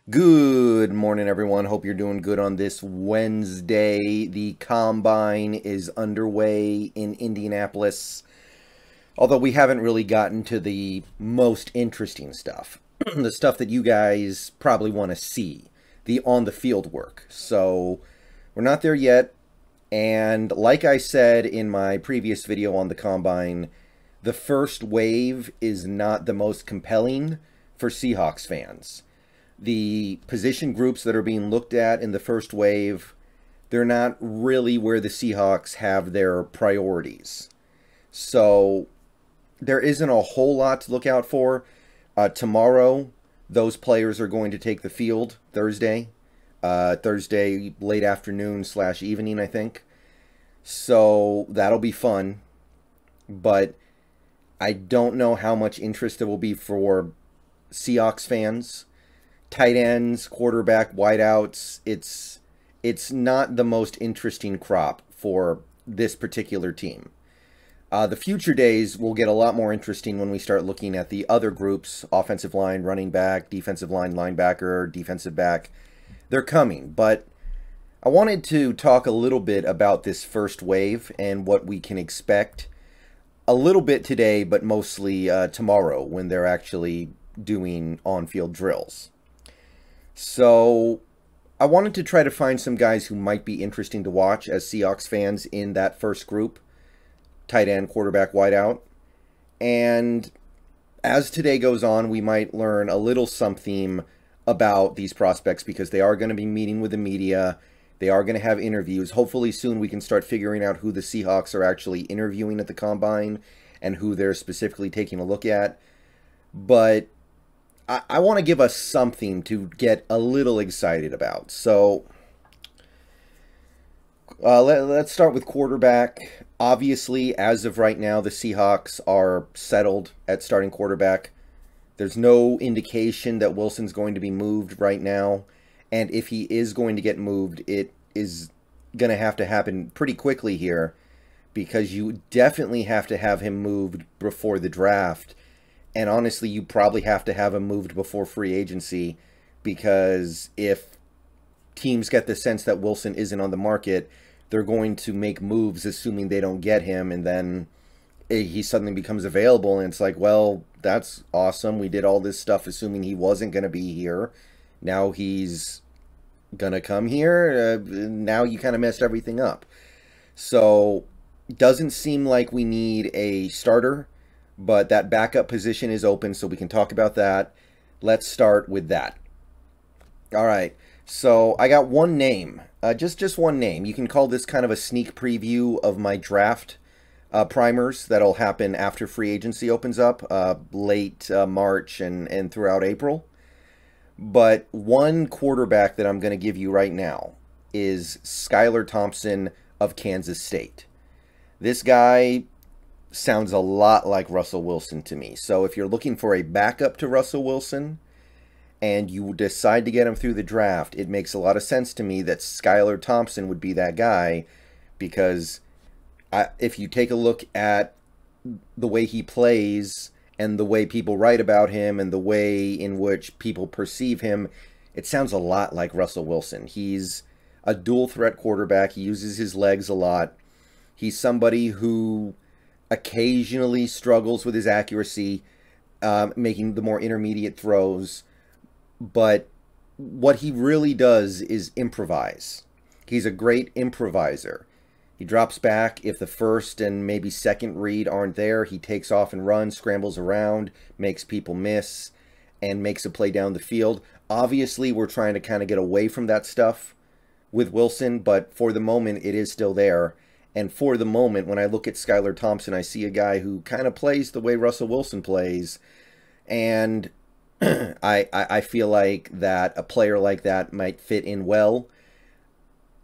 Good morning, everyone. Hope you're doing good on this Wednesday. The Combine is underway in Indianapolis, although we haven't really gotten to the most interesting stuff, the stuff that you guys probably want to see, the on-the-field work. So we're not there yet, and like I said in my previous video on the Combine, the first wave is not the most compelling for Seahawks fans. The position groups that are being looked at in the first wave, they're not really where the Seahawks have their priorities. So there isn't a whole lot to look out for. Tomorrow, those players are going to take the field Thursday. Thursday late afternoon / evening, I think. So that'll be fun. But I don't know how much interest there will be for Seahawks fans. Tight ends, quarterback, wideouts, it's not the most interesting crop for this particular team. The future days will get a lot more interesting when we start looking at the other groups: offensive line, running back, defensive line, linebacker, defensive back. They're coming, but I wanted to talk a little bit about this first wave and what we can expect a little bit today, but mostly tomorrow when they're actually doing on-field drills. So I wanted to try to find some guys who might be interesting to watch as Seahawks fans in that first group: tight end, quarterback, wideout. And as today goes on, we might learn a little something about these prospects because they are going to be meeting with the media. They are going to have interviews. Hopefully soon we can start figuring out who the Seahawks are actually interviewing at the Combine and who they're specifically taking a look at. But I want to give us something to get a little excited about. So let's start with quarterback. Obviously, as of right now, the Seahawks are settled at starting quarterback. There's no indication that Wilson's going to be moved right now. And if he is going to get moved, it is going to happen pretty quickly here, because you definitely have to have him moved before the draft. And honestly, you probably have to have him moved before free agency, because if teams get the sense that Wilson isn't on the market, they're going to make moves assuming they don't get him, and then he suddenly becomes available, and it's like, well, that's awesome. We did all this stuff assuming he wasn't going to be here. Now he's going to come here. Now you kind of messed everything up. So doesn't seem like we need a starter, but that backup position is open, so we can talk about that. Let's start with that. All right, so I got one name, just one name. You can call this kind of a sneak preview of my draft primers that'll happen after free agency opens up, late March and throughout April. But one quarterback that I'm going to give you right now is Skyler Thompson of Kansas State. This guy sounds a lot like Russell Wilson to me. So if you're looking for a backup to Russell Wilson and you decide to get him through the draft, it makes a lot of sense to me that Skyler Thompson would be that guy, because if you take a look at the way he plays and the way people write about him and the way in which people perceive him, it sounds a lot like Russell Wilson. He's a dual threat quarterback. He uses his legs a lot. He's somebody who occasionally struggles with his accuracy, making the more intermediate throws. But what he really does is improvise. He's a great improviser. He drops back. If the first and maybe second read aren't there, he takes off and runs, scrambles around, makes people miss, and makes a play down the field. Obviously, we're trying to kind of get away from that stuff with Wilson, but for the moment, it is still there. And for the moment, when I look at Skyler Thompson, I see a guy who kind of plays the way Russell Wilson plays. And I feel like that a player like that might fit in well.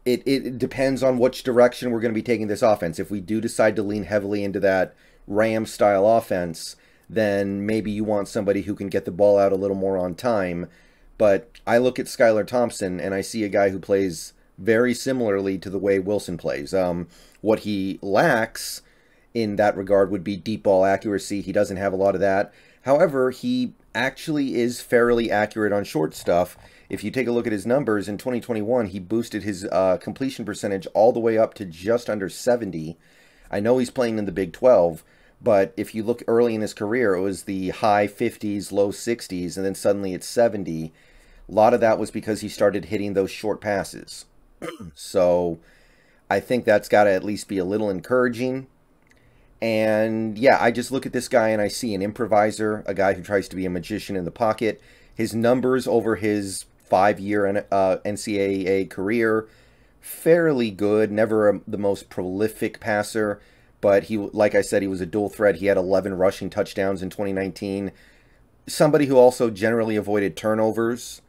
It depends on which direction we're going to be taking this offense. If we do decide to lean heavily into that Ram-style offense, then maybe you want somebody who can get the ball out a little more on time. But I look at Skyler Thompson, and I see a guy who plays very similarly to the way Wilson plays. What he lacks in that regard would be deep ball accuracy. He doesn't have a lot of that. However, he actually is fairly accurate on short stuff if you take a look at his numbers, in 2021, he boosted his completion percentage all the way up to just under 70. I know he's playing in the Big 12, but if you look early in his career, it was the high 50s, low 60s, and then suddenly it's 70. A lot of that was because he started hitting those short passes. So I think that's got to at least be a little encouraging. And yeah, I just look at this guy and I see an improviser, a guy who tries to be a magician in the pocket. His numbers over his 5-year NCAA career, fairly good. Never the most prolific passer, but he, like I said, he was a dual threat. He had 11 rushing touchdowns in 2019. Somebody who also generally avoided turnovers.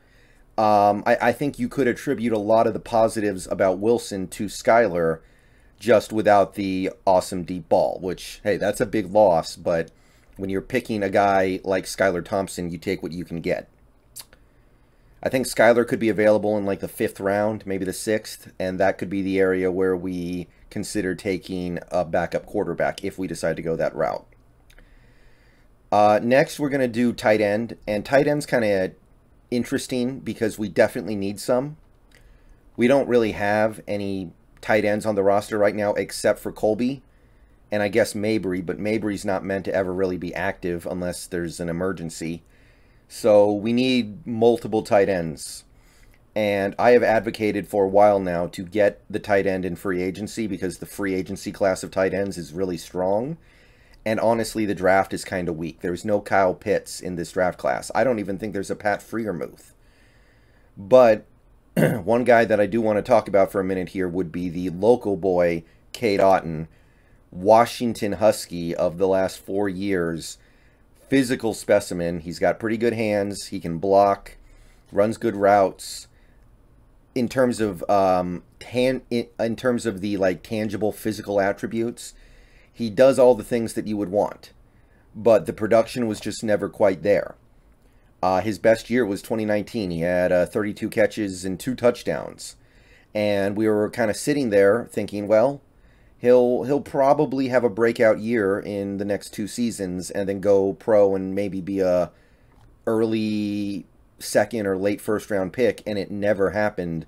I think you could attribute a lot of the positives about Wilson to Skyler, just without the awesome deep ball, which, hey, that's a big loss, but when you're picking a guy like Skyler Thompson, you take what you can get. I think Skyler could be available in like the 5th round, maybe the 6th, and that could be the area where we consider taking a backup quarterback if we decide to go that route. Next, we're going to do tight end, and tight end's kind of interesting because we definitely need some. We don't really have any tight ends on the roster right now except for Colby and I guess Mabry, but Mabry's not meant to ever really be active unless there's an emergency. So we need multiple tight ends. And I have advocated for a while now to get the tight end in free agency because the free agency class of tight ends is really strong. And honestly, the draft is kind of weak. There's no Kyle Pitts in this draft class. I don't even think there's a Pat Freiermuth. But one guy that I do want to talk about for a minute here would be the local boy, Cade Otton, Washington Husky of the last 4 years. Physical specimen. He's got pretty good hands. He can block, runs good routes. In terms of in terms of the like tangible physical attributes, he does all the things that you would want, but the production was just never quite there. His best year was 2019. He had 32 catches and 2 touchdowns, and we were kind of sitting there thinking, well, he'll probably have a breakout year in the next 2 seasons, and then go pro and maybe be a early 2nd or late 1st round pick, and it never happened.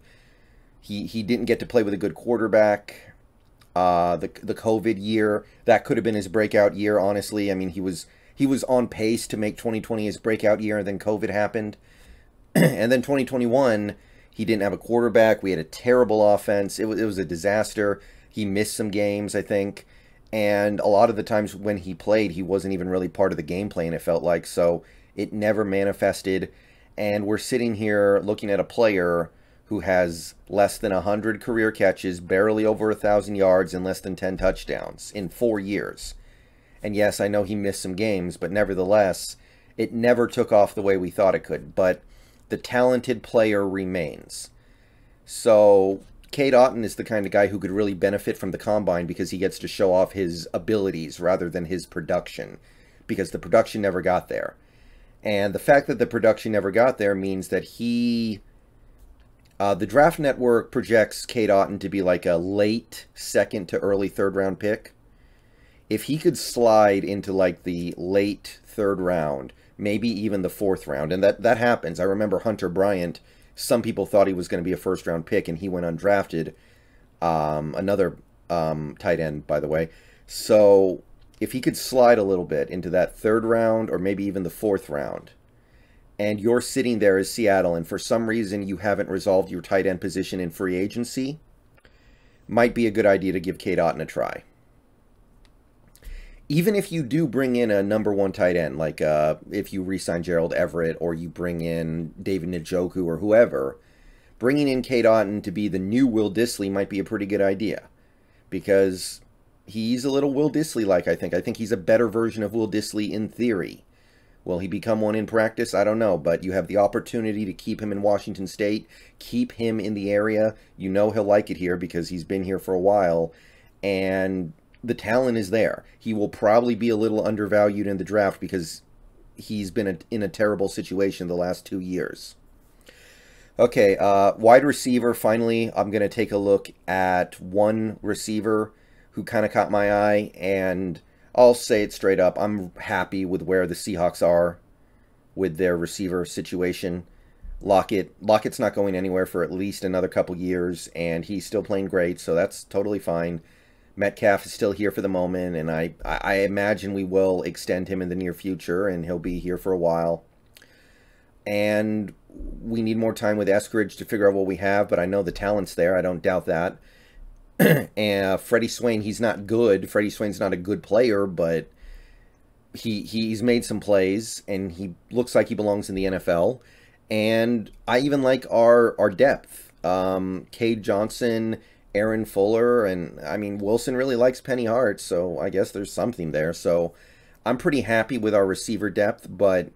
He didn't get to play with a good quarterback. The COVID year, that could have been his breakout year, honestly. I mean, he was on pace to make 2020 his breakout year, and then COVID happened. And then 2021, he didn't have a quarterback. We had a terrible offense. It was a disaster. He missed some games, I think. And a lot of the times when he played, he wasn't even really part of the game plan, it felt like. So it never manifested. And we're sitting here looking at a player who has less than 100 career catches, barely over 1,000 yards, and less than 10 touchdowns in 4 years. And yes, I know he missed some games, but nevertheless, it never took off the way we thought it could. But the talented player remains. So Cade Otton is the kind of guy who could really benefit from the combine because he gets to show off his abilities rather than his production, because the production never got there. And the fact that the production never got there means that the Draft Network projects Cade Otton to be like a late 2nd to early 3rd round pick. If he could slide into like the late 3rd round, maybe even the 4th round, and that happens. I remember Hunter Bryant, some people thought he was going to be a 1st round pick, and he went undrafted. Another tight end, by the way. So if he could slide a little bit into that 3rd round, or maybe even the 4th round, and you're sitting there as Seattle, and for some reason you haven't resolved your tight end position in free agency, might be a good idea to give Cade Otton a try. Even if you do bring in a number 1 tight end, like if you re-sign Gerald Everett, or you bring in David Njoku or whoever, bringing in Cade Otton to be the new Will Dissly might be a pretty good idea. Because he's a little Will Dissly-like, I think. I think he's a better version of Will Dissly in theory. Will he become one in practice? I don't know, but you have the opportunity to keep him in Washington State, keep him in the area. You know he'll like it here because he's been here for a while, and the talent is there. He will probably be a little undervalued in the draft because he's been in a terrible situation the last 2 years. Okay, wide receiver, finally, I'm going to take a look at one receiver who kind of caught my eye, and I'll say it straight up. I'm happy with where the Seahawks are with their receiver situation. Lockett's not going anywhere for at least another couple years, and he's still playing great, so that's totally fine. Metcalf is still here for the moment, and I imagine we will extend him in the near future, and he'll be here for a while. And we need more time with Eskridge to figure out what we have, but I know the talent's there. I don't doubt that. And Freddie Swain, he's not good. Freddie Swain's not a good player, but he's made some plays, and he looks like he belongs in the NFL. And I even like our depth. Cade Johnson, Aaron Fuller, and I mean, Wilson really likes Penny Hart, so I guess there's something there. So I'm pretty happy with our receiver depth, but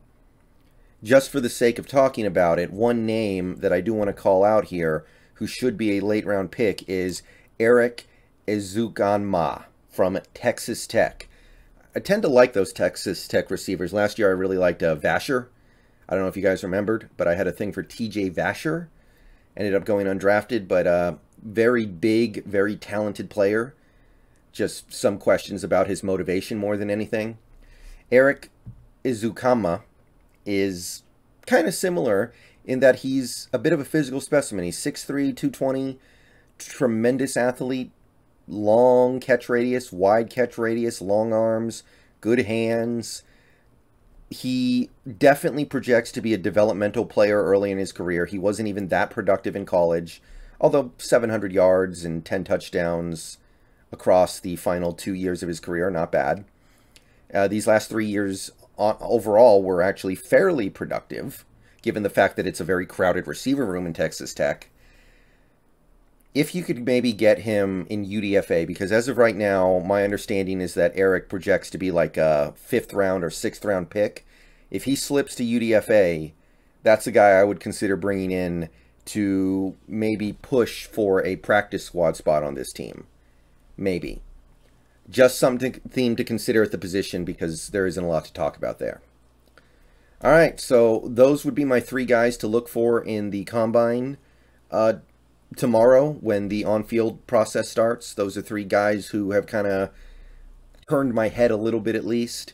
just for the sake of talking about it, one name that I do want to call out here, who should be a late-round pick, is Eric Ezukanma from Texas Tech. I tend to like those Texas Tech receivers. Last year I really liked Vasher. I don't know if you guys remembered, but I had a thing for TJ Vasher. Ended up going undrafted, but very big, very talented player. Just some questions about his motivation more than anything. Eric Ezukanma is kind of similar in that he's a bit of a physical specimen. He's 6'3", 220, tremendous athlete, long catch radius, wide catch radius, long arms, good hands. He definitely projects to be a developmental player early in his career. He wasn't even that productive in college, although 700 yards and 10 touchdowns across the final 2 years of his career, not bad. These last 3 years overall were actually fairly productive, given the fact that it's a very crowded receiver room in Texas Tech. If you could maybe get him in UDFA, because as of right now, my understanding is that Eric projects to be like a 5th round or 6th round pick. If he slips to UDFA, that's a guy I would consider bringing in to maybe push for a practice squad spot on this team. Maybe. Just something to consider at the position, because there isn't a lot to talk about there. All right, so those would be my 3 guys to look for in the Combine tomorrow when the on-field process starts. Those are 3 guys who have kind of turned my head a little bit at least.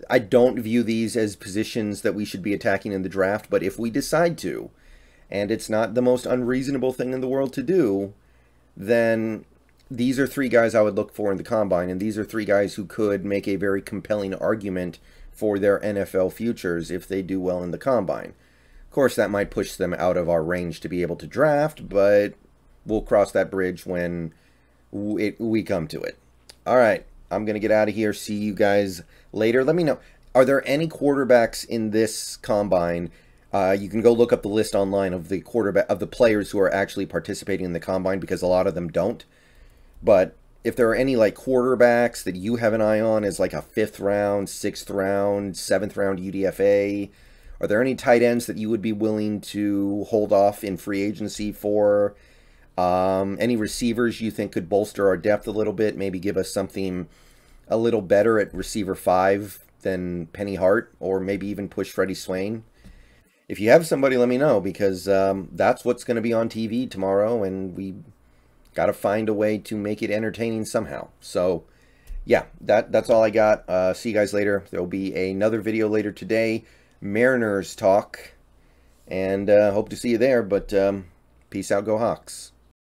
I don't view these as positions that we should be attacking in the draft, but if we decide to, and it's not the most unreasonable thing in the world to do, then these are 3 guys I would look for in the Combine, and these are 3 guys who could make a very compelling argument for their NFL futures if they do well in the Combine. Of course, that might push them out of our range to be able to draft, but we'll cross that bridge when we come to it. All right, I'm going to get out of here. See you guys later. Let me know, are there any quarterbacks in this Combine? You can go look up the list online of the players who are actually participating in the Combine, because a lot of them don't. But if there are any like quarterbacks that you have an eye on as like a 5th round, 6th round, 7th round UDFA, are there any tight ends that you would be willing to hold off in free agency for? Any receivers you think could bolster our depth a little bit, maybe give us something a little better at receiver 5 than Penny Hart, or maybe even push Freddie Swain? If you have somebody, let me know, because that's what's going to be on TV tomorrow, and we got to find a way to make it entertaining somehow. So, yeah, that's all I got. See you guys later. There will be another video later today, Mariners talk, and hope to see you there. But peace out, go Hawks.